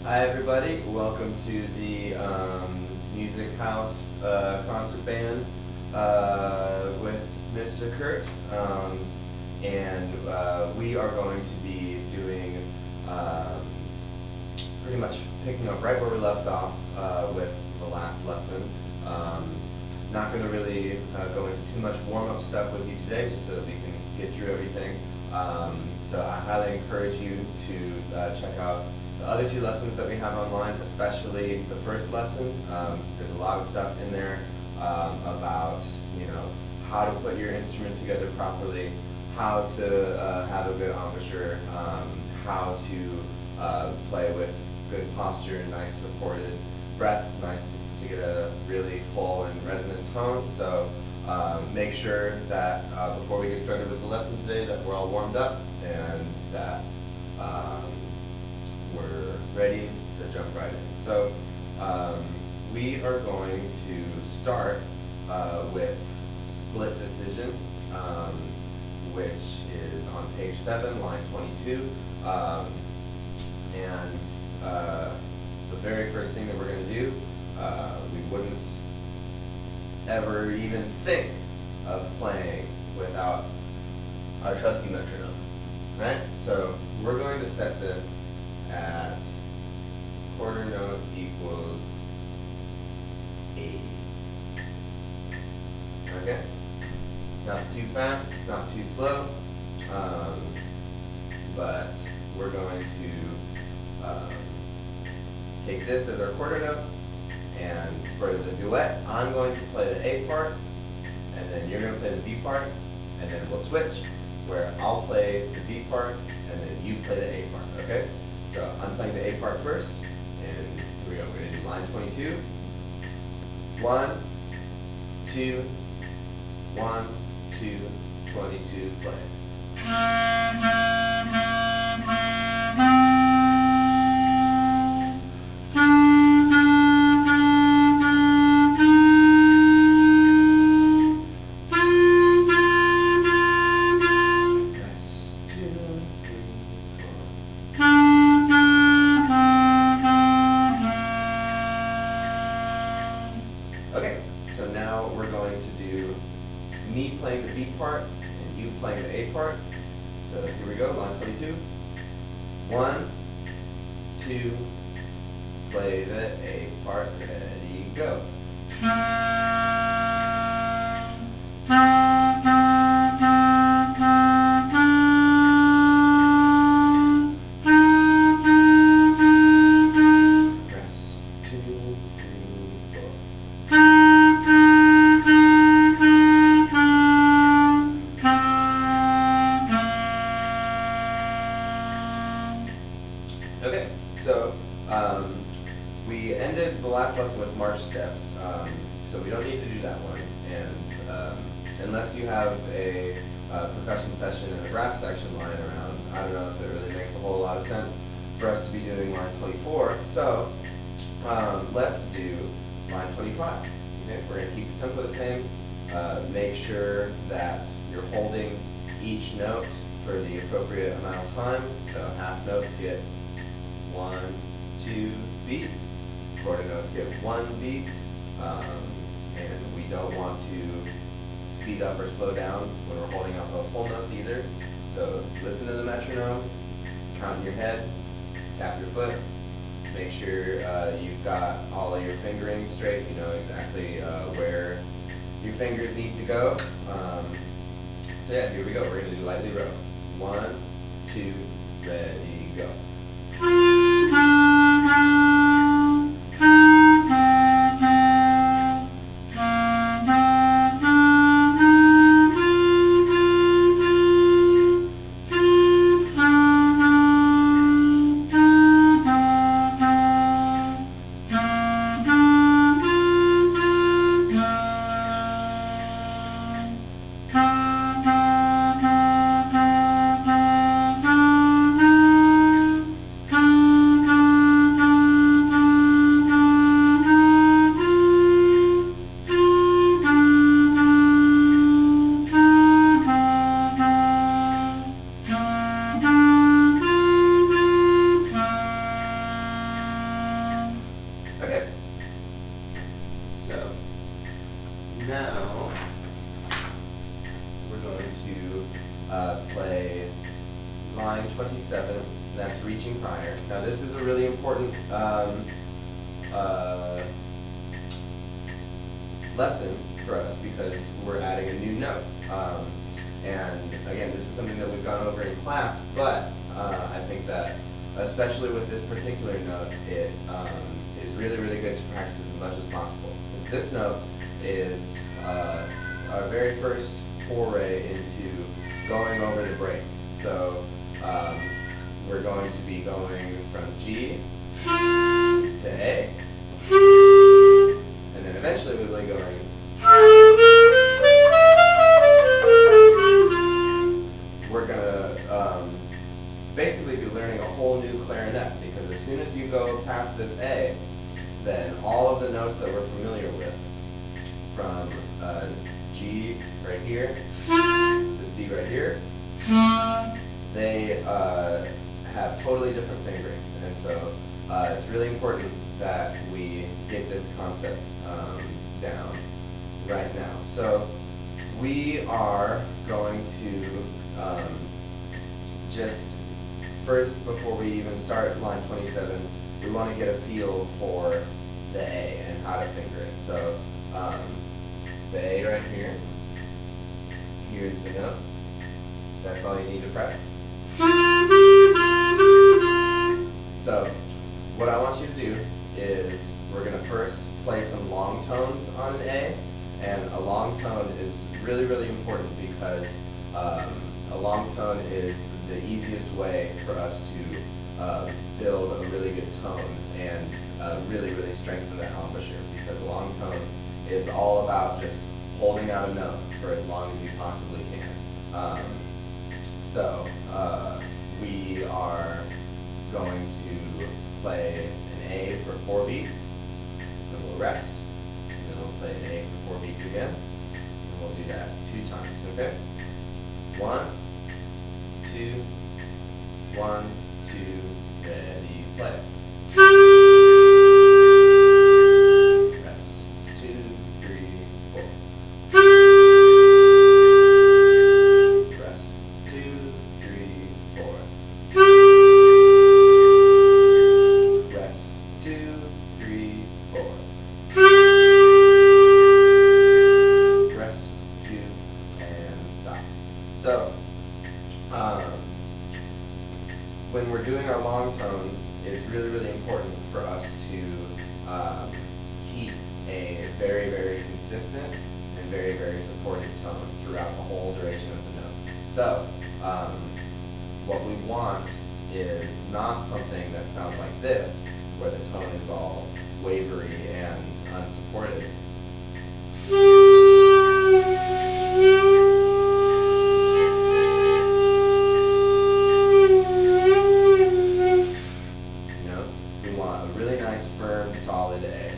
Hi everybody, welcome to the Music House concert band with Mr. Kurt, and we are going to be doing pretty much picking up right where we left off with the last lesson. Not going to really go into too much warm-up stuff with you today, just so that we can get through everything. So I highly encourage you to check out the other two lessons that we have online, especially the first lesson. There's a lot of stuff in there about how to put your instrument together properly, how to have a good embouchure, how to play with good posture and nice supported breath, nice to get a really full and resonant tone. So make sure that before we get started with the lesson today that we're all warmed up and that we're ready to jump right in. So we are going to start with split decision, which is on page 7, line 22. And the very first thing that we're going to do, we wouldn't ever even think of playing without our trusty metronome, right? So we're going to set this at quarter note equals 80. Okay? Not too fast, not too slow, but we're going to take this as our quarter note, and for the duet, I'm going to play the A part, and then you're going to play the B part, and then we'll switch, where I'll play the B part, and then you play the A part, okay? So I'm playing the A part first, and here we go. We're going to do line 22. 1, 2, 1, 2, 22, play. Okay, so now we're going to do me playing the B part and you playing the A part. So here we go, line 22. 1, 2, play the A part, ready, go. Press 2, 3, 4. Okay, so we ended the last lesson with march steps, so we don't need to do that one. And unless you have a percussion session and a brass section lying around, I don't know if it really makes a whole lot of sense for us to be doing line 24. So let's do line 25. Okay, we're going to keep the tempo the same. Make sure that you're holding each note for the appropriate amount of time. So half notes get 1, 2 beats. Quarter notes get 1 beat. And we don't want to speed up or slow down when we're holding out those whole notes either. So listen to the metronome, count in your head, tap your foot, make sure you've got all of your fingering straight, you know exactly where your fingers need to go. So yeah, here we go. We're going to do lightly row. 1, 2, ready, go. Okay. So now we're going to play line 27. That's reaching higher. Now this is a really important lesson for us because we're adding a new note. And again, this is something that we've gone over in class, but I think that especially with this particular note, it is really, really good to practice as much as possible. Because this note is our very first foray into going over the break. So we're going to be going from G to A, and then eventually we'll be going we're going to basically be learning a whole new clarinet, because as soon as you go past this A, then all of the notes that we're familiar with, from G right here to C right here, they have totally different fingerings. And so it's really important that we get this concept down right now. So we are going to just first, before we even start line 27, we want to get a feel for the A and how to finger it. So the A right here, here's the note. That's all you need to press. So what I want you to do is we're going to first play some long tones on an A, and a long tone is really, really important because a long tone is the easiest way for us to build a really good tone and really, really strengthen the embouchure, because a long tone is all about just holding out a note for as long as you possibly can. So we are going to play an A for 4 beats, then we'll rest, and then we'll play an A for 4 beats again, and we'll do that 2 times, okay? 1, 2, 1, 2, ready, play. Rest, 2, 3, 4. Rest, 2, 3, 4. Rest, 2, 3, 4. Rest, 2, and stop. So, when we're doing our long tones, it's really, really important for us to keep a very, very consistent and very, very supported tone throughout the whole duration of the note. So, what we want is not something that sounds like this, where the tone is all wavery and unsupported. Firm, solid A.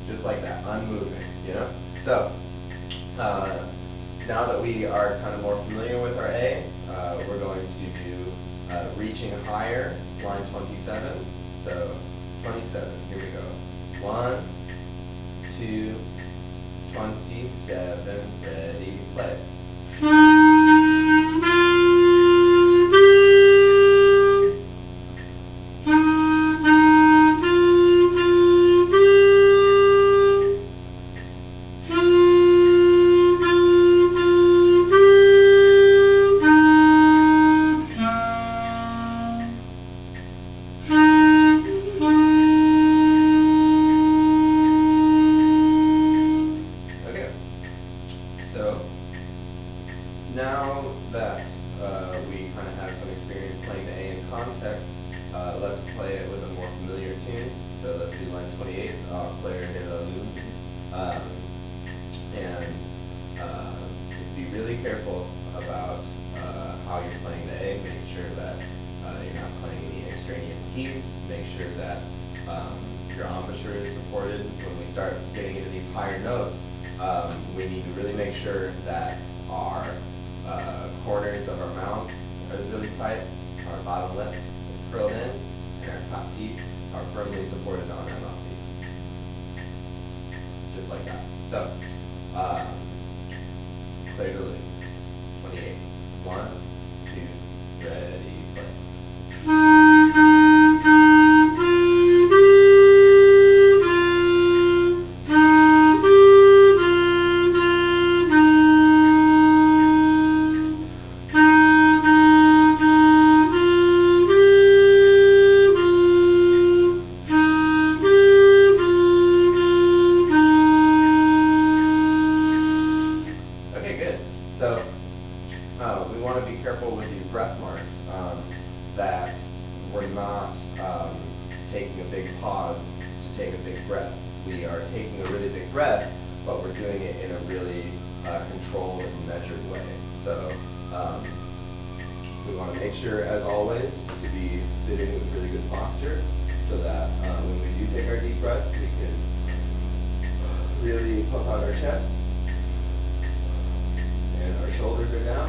Just like that, unmoving, you know? So, now that we are kind of more familiar with our A, we're going to do reaching higher. It's line 27. So, 27, here we go. 1, 2, 27, ready, play. So now that we kind of have some experience playing the A in context, let's play it with a more familiar tune. So let's do line 28, Clarinet de la Lune. And just be really careful about how you're playing the A. Make sure that you're not playing any extraneous keys. Make sure that your embouchure is supported. When we start getting into these higher notes, we need to really make sure that our corners of our mouth are really tight, our bottom lip is curled in, and our top teeth are firmly supported on our mouthpiece. Just like that. So, clear to loop. 28. 1, 2, ready, play. So we want to be careful with these breath marks that we're not taking a big pause to take a big breath. We are taking a really big breath, but we're doing it in a really controlled and measured way. So we want to make sure, as always, to be sitting with really good posture so that when we do take our deep breath, we can really puff out our chest. And our shoulders are down,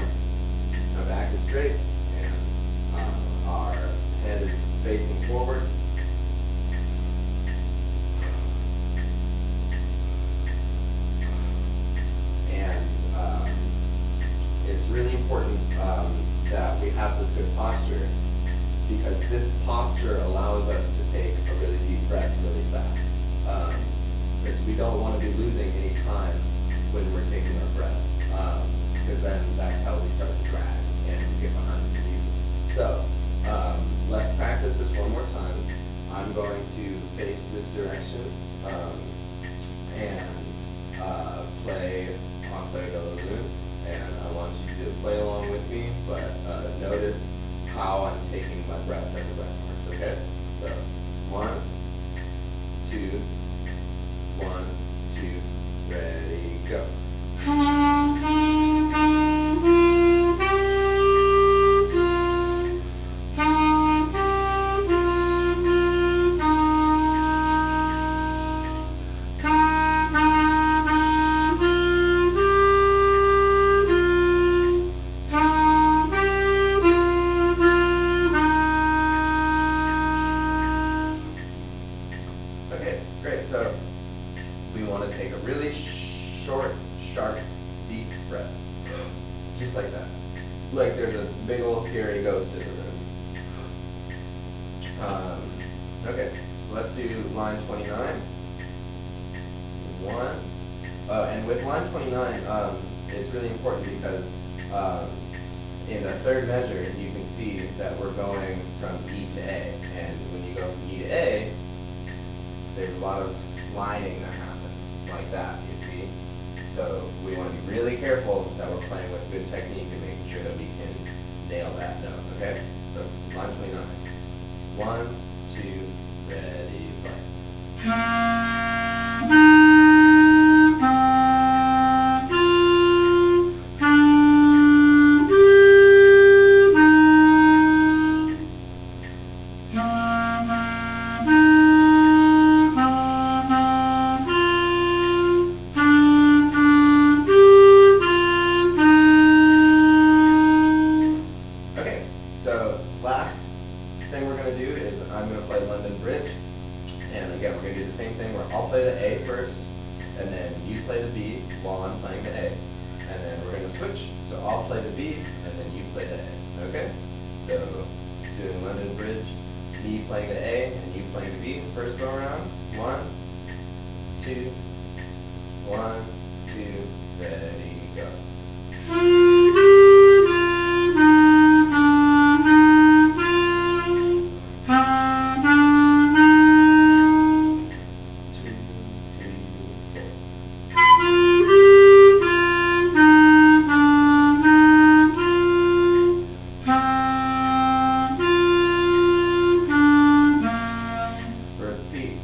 our back is straight, and our head is facing forward. And it's really important that we have this good posture, because this posture allows us to take a really deep breath really fast. Because we don't want to be losing any time when we're taking our breath. Because then that's how we start to drag and get behind the easy. So let's practice this one more time. I'm going to face this direction and play Untitled Chapter, and I want you to play along with me, but notice how I'm taking my breath as the breath marks, okay? So 1, 2, 1, 2, ready, go. Okay, great. So we want to take a really short, sharp, deep breath. Just like that. Like there's a big old scary ghost in the room. Okay, so let's do line 29. 1. And with line 29, it's really important because in the third measure, you can see that we're going from E to A. And when you go from E to A, there's a lot of sliding that happens, like that, you see? So we want to be really careful that we're playing with good technique and making sure that we can nail that note, okay? So line 29. 1, 2, ready, play. So last thing we're going to do is I'm going to play London Bridge. And again, we're going to do the same thing where I'll play the A first, and then you play the B while I'm playing the A. And then we're going to switch. So I'll play the B, and then you play the A. Okay? So doing London Bridge, me playing the A, and you playing the B. First go around. 1, 2, 1, 2, ready, go. Repeat.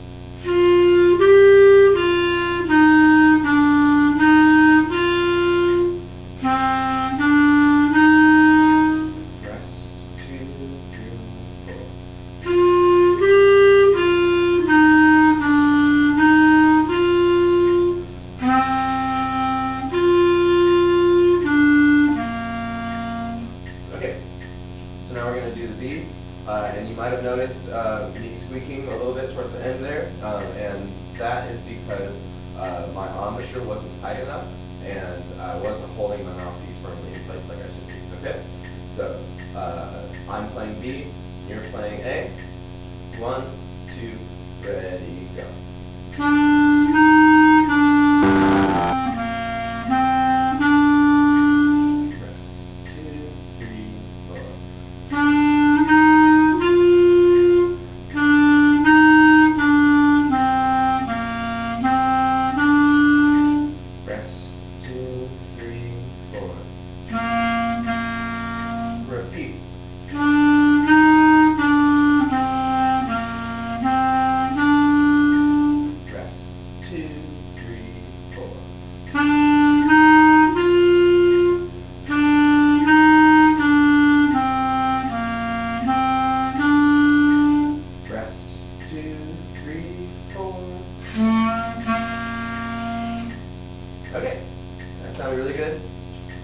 have noticed me squeaking a little bit towards the end there, and that is because my embouchure wasn't tight enough, and I wasn't holding my mouthpiece firmly in place like I should be. Okay? So, I'm playing B, you're playing A. 1, 2, ready, go. Repeat. Rest. 2, 3, 4. Rest. 2, 3, 4. Okay, that sounded really good.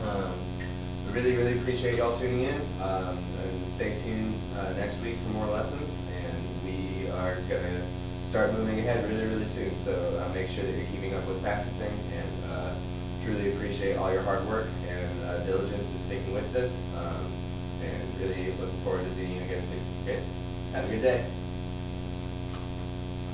I really appreciate y'all tuning in, and stay tuned next week for more lessons, and we are going to start moving ahead really soon, so make sure that you're keeping up with practicing, and truly appreciate all your hard work and diligence in sticking with this, and really looking forward to seeing you again soon. Okay? Have a good day.